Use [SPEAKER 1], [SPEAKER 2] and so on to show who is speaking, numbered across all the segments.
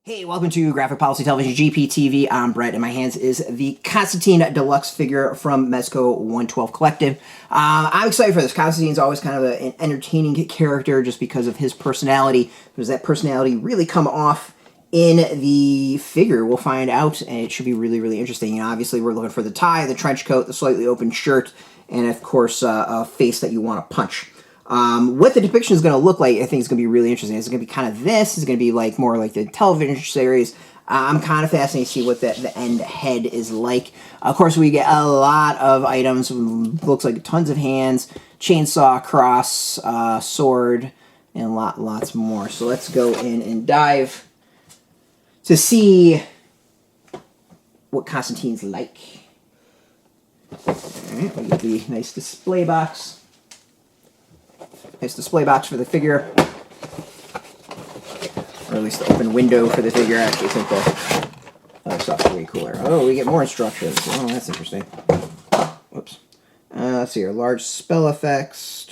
[SPEAKER 1] Hey, welcome to Graphic Policy Television GPTV. I'm Brett. In my hands is the Constantine Deluxe figure from Mezco 112 Collective. I'm excited for this. Constantine's always kind of an entertaining character just because of his personality. Does that personality really come off in the figure? We'll find out, and it should be really, really interesting. You know, obviously, we're looking for the tie, the trench coat, the slightly open shirt, and, of course, a face that you want to punch. What the depiction is going to look like, I think is going to be really interesting. It's going to be kind of this. It's going to be like more like the television series. I'm kind of fascinated to see what the end head is like. Of course, we get a lot of items. Looks like tons of hands, chainsaw, cross, sword, and lots more. So let's go in and dive to see what Constantine's like. All right, we get the nice display box. Nice display box for the figure, or at least the open window for the figure. I actually think the other stuff's way cooler. Oh, we get more instructions. Oh, that's interesting. Whoops. Let's see here. Large spell effects.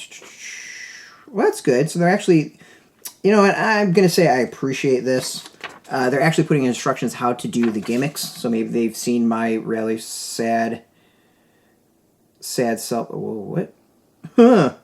[SPEAKER 1] Well, that's good. So they're actually, you know what? I'm going to say I appreciate this. They're actually putting instructions how to do the gimmicks. So maybe they've seen my really sad self. Whoa, what? Huh.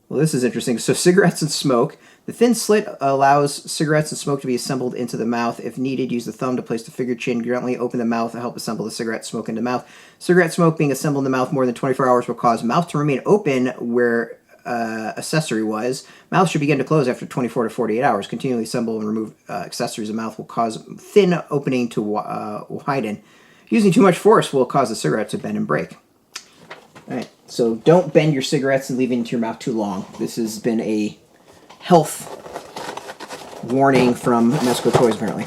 [SPEAKER 1] Well, this is interesting. So cigarettes and smoke. The thin slit allows cigarettes and smoke to be assembled into the mouth. If needed, use the thumb to place the figure chin. Gently open the mouth to help assemble the cigarette smoke into the mouth. Cigarette smoke being assembled in the mouth more than 24 hours will cause mouth to remain open where accessory was. Mouth should begin to close after 24 to 48 hours. Continually assemble and remove accessories. The mouth will cause thin opening to widen. Using too much force will cause the cigarette to bend and break. All right, so don't bend your cigarettes and leave it into your mouth too long. This has been a health warning from Mezco Toys, apparently.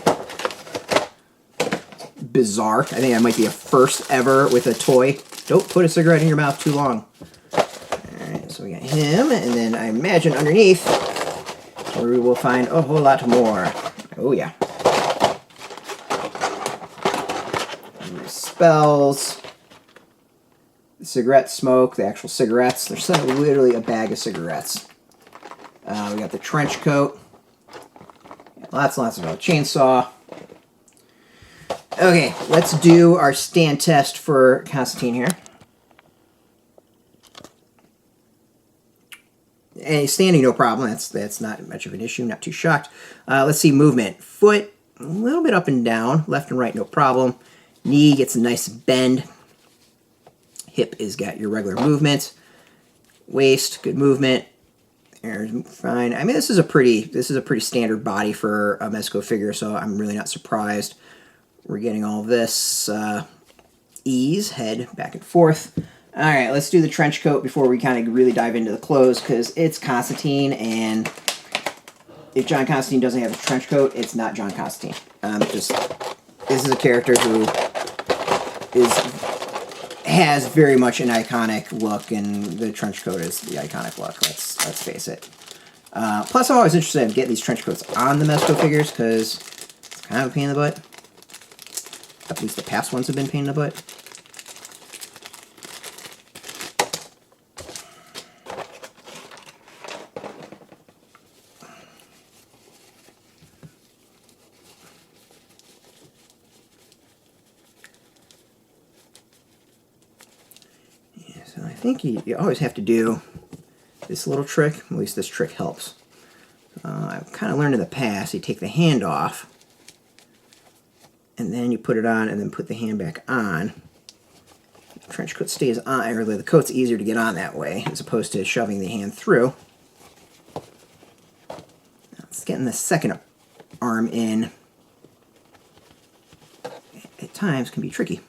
[SPEAKER 1] Bizarre. I think that might be a first ever with a toy. Don't put a cigarette in your mouth too long. All right, so we got him, and then I imagine underneath where we will find a whole lot more. Oh, yeah. Spells. Cigarette smoke, the actual cigarettes. There's literally a bag of cigarettes. We got the trench coat. Lots of chainsaw. Okay, let's do our stand test for Constantine here. And standing, no problem. That's not much of an issue. Not too shocked. Let's see movement. Foot, a little bit up and down. Left and right, no problem. Knee gets a nice bend. Hip is got your regular movement. Waist, good movement. There's fine. I mean, this is a pretty standard body for a Mezco figure, so I'm really not surprised. We're getting all this ease, head back and forth. All right, let's do the trench coat before we kind of really dive into the clothes, because it's Constantine, and if John Constantine doesn't have a trench coat, it's not John Constantine. This is a character who has very much an iconic look, and the trench coat is the iconic look. Let's face it. Plus, I'm always interested in getting these trench coats on the Mezco figures because it's kind of a pain in the butt. At least the past ones have been a pain in the butt. So I think you always have to do this little trick. At least this trick helps. I've kind of learned in the past, you take the hand off, and then you put it on, and then put the hand back on. The trench coat stays on, or the coat's easier to get on that way, as opposed to shoving the hand through. Now, it's getting the second arm in. At times can be tricky.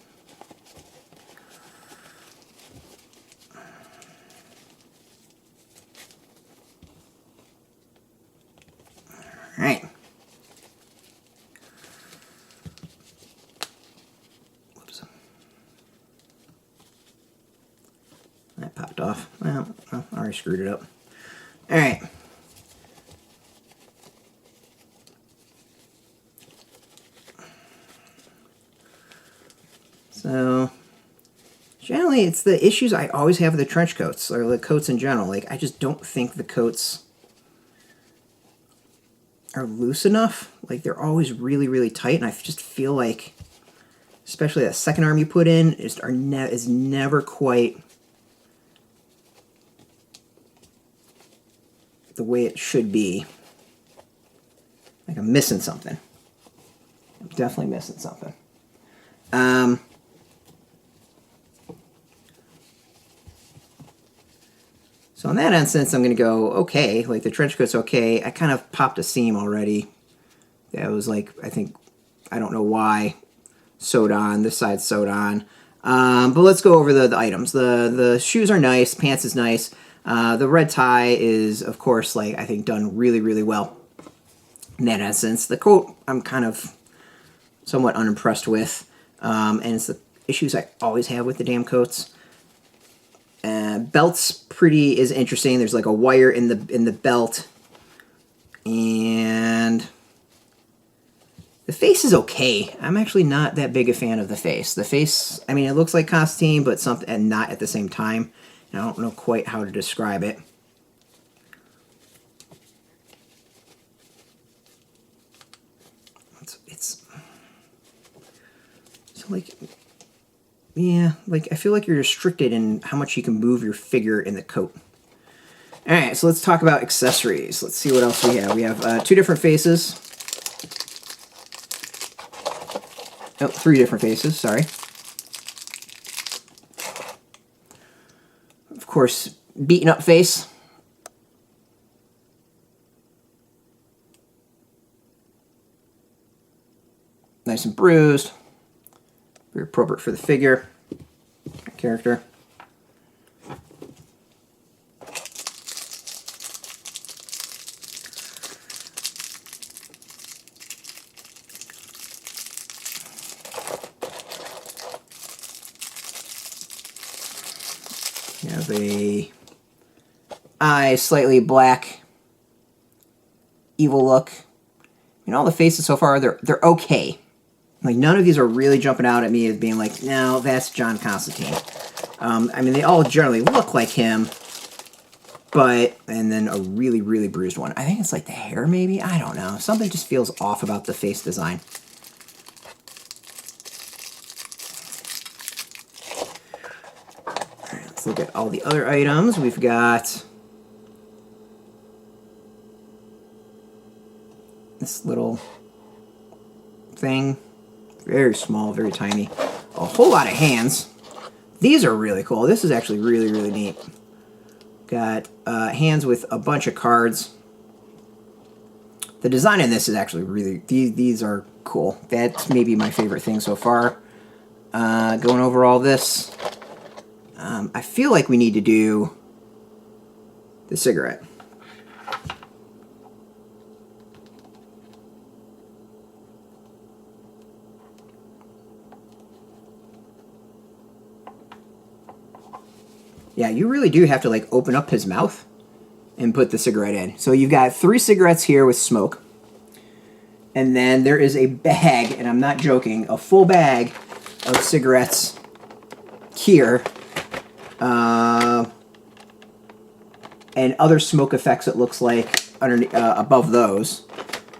[SPEAKER 1] All right. Whoops. That popped off. Well, I already screwed it up. All right. So, generally, it's the issues I always have with the trench coats, or the coats in general. Like, I just don't think the coats are loose enough. Like, they're always really, really tight, and I just feel like, especially that second arm you put in, is never quite the way it should be. Like, I'm missing something. I'm definitely missing something. So in that instance, I'm going to go, okay, like the trench coat's okay. I kind of popped a seam already. That was like, I don't know why, sewed on. This side's sewed on. But let's go over the items. The shoes are nice. Pants is nice. The red tie is, of course, like, I think done really, really well. In that instance, the coat I'm kind of somewhat unimpressed with. And it's the issues I always have with the damn coats. Belt's is interesting. There's like a wire in the belt, and the face is okay. I'm actually not that big a fan of the face. The face, I mean, it looks like Constantine, but something, and not at the same time. And I don't know quite how to describe it. It's so like. Yeah, like, I feel like you're restricted in how much you can move your figure in the coat. Alright, so let's talk about accessories. Let's see what else we have. We have 2 different faces. Oh, 3 different faces, sorry. Of course, beaten up face. Nice and bruised. Very appropriate for the figure, character. You have a eye, slightly black, evil look. You know, all the faces so far, they're okay. Like, none of these are really jumping out at me as being like, no, that's John Constantine. I mean, they all generally look like him, but, and then a really, really bruised one. I think it's like the hair, maybe? I don't know. Something just feels off about the face design. All right, let's look at all the other items. We've got this little thing. Very small, very tiny. A whole lot of hands. These are really cool. This is actually really, really neat. Got hands with a bunch of cards. The design in this is actually really... These are cool. That's maybe my favorite thing so far. Going over all this. I feel like we need to do the cigarette. Yeah, you really do have to, like, open up his mouth and put the cigarette in. So you've got 3 cigarettes here with smoke. And then there is a bag, and I'm not joking, a full bag of cigarettes here. And other smoke effects, it looks like, underneath, above those.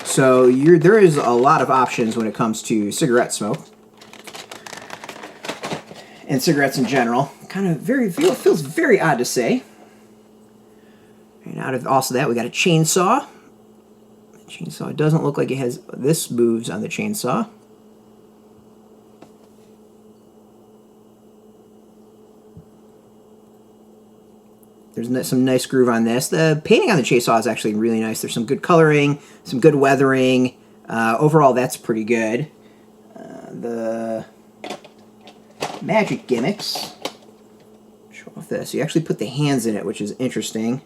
[SPEAKER 1] So there is a lot of options when it comes to cigarette smoke. And cigarettes in general. Kind of feels very odd to say. And out of also that, we got a chainsaw. The chainsaw doesn't look like it has... This moves on the chainsaw. There's some nice groove on this. The painting on the chainsaw is actually really nice. There's some good coloring, some good weathering. Overall, that's pretty good. The magic gimmicks. Show off this. You actually put the hands in it, which is interesting.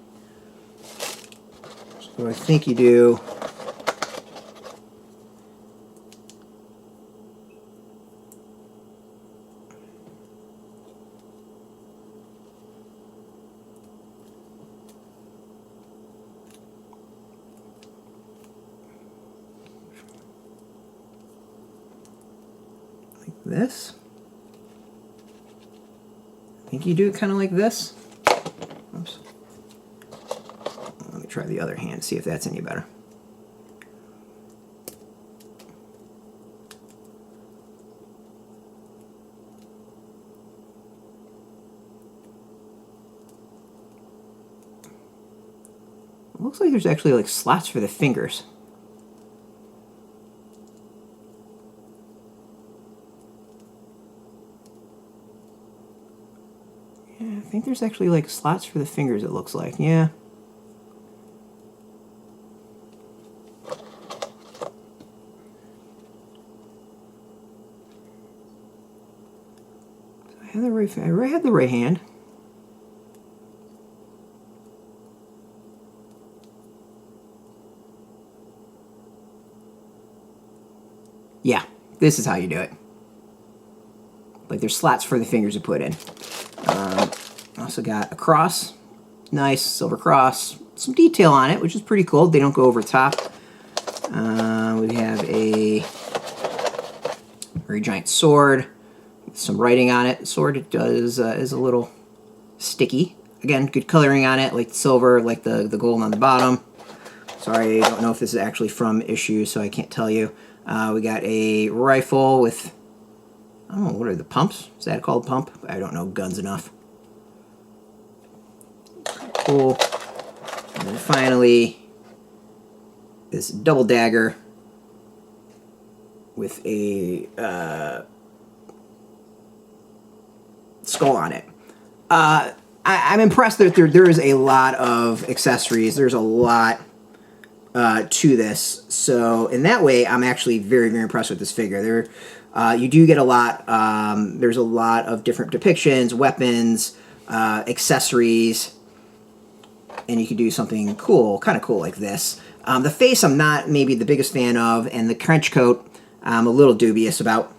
[SPEAKER 1] So I think you do... like this. I think you do it kind of like this. Oops. Let me try the other hand, see if that's any better. looks like there's actually like slots for the fingers. Yeah, I think there's actually like slots for the fingers, it looks like. Yeah. I had the right hand. Yeah, this is how you do it. Like there's slots for the fingers to put in. Also got a cross, nice silver cross, some detail on it, which is pretty cool. They don't go over top. We have a very giant sword with some writing on it. The sword is a little sticky. Again, good coloring on it, like silver, like the gold on the bottom. Sorry, I don't know if this is actually from issue, so I can't tell you. We got a rifle with, I don't know, what are the pumps? Is that called pump? I don't know guns enough. Cool. And then finally, this double dagger with a skull on it. I'm impressed that there is a lot of accessories. There's a lot to this. So in that way, I'm actually very, very impressed with this figure. You do get a lot. There's a lot of different depictions, weapons, accessories, and you could do something cool, kind of cool like this. The face I'm not maybe the biggest fan of, and the trench coat I'm a little dubious about.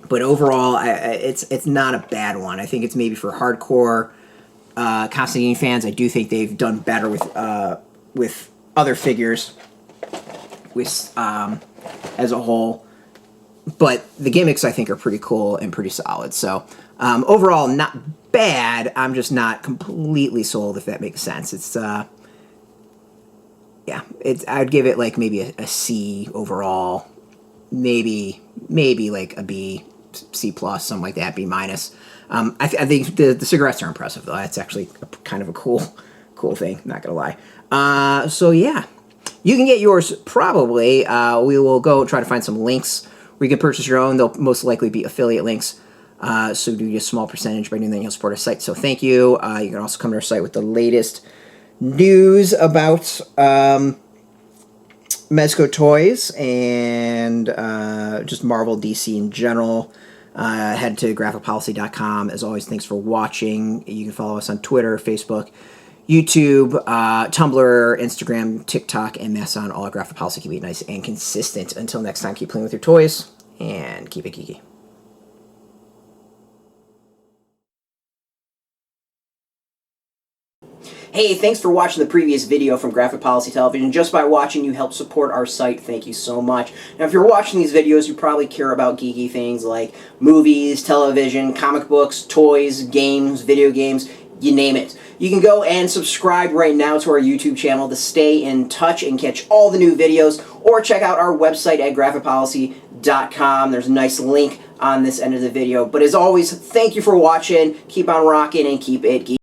[SPEAKER 1] But overall, it's not a bad one. I think it's maybe for hardcore Constantine fans. I do think they've done better with other figures, with as a whole. But the gimmicks I think are pretty cool and pretty solid. So overall, not bad. I'm just not completely sold, if that makes sense. It's yeah, I'd give it like maybe a C overall, maybe like a B, C plus, something like that, B minus. I think the cigarettes are impressive though. That's actually kind of a cool thing. Not gonna lie. So yeah, you can get yours probably. We will go try to find some links where you can purchase your own. They'll most likely be affiliate links. So do a small percentage by doing that. You'll support our site. So thank you. You can also come to our site with the latest news about Mezco toys and just Marvel, DC in general. Head to graphicpolicy.com. As always, thanks for watching. You can follow us on Twitter, Facebook, YouTube, Tumblr, Instagram, TikTok, and Mastodon. All at Graphic Policy. Keep it nice and consistent. Until next time, keep playing with your toys and keep it geeky. Hey, thanks for watching the previous video from Graphic Policy Television. Just by watching, you help support our site. Thank you so much. Now, if you're watching these videos, you probably care about geeky things like movies, television, comic books, toys, games, video games, you name it. You can go and subscribe right now to our YouTube channel to stay in touch and catch all the new videos, or check out our website at graphicpolicy.com. There's a nice link on this end of the video. But as always, thank you for watching. Keep on rocking and keep it geeky.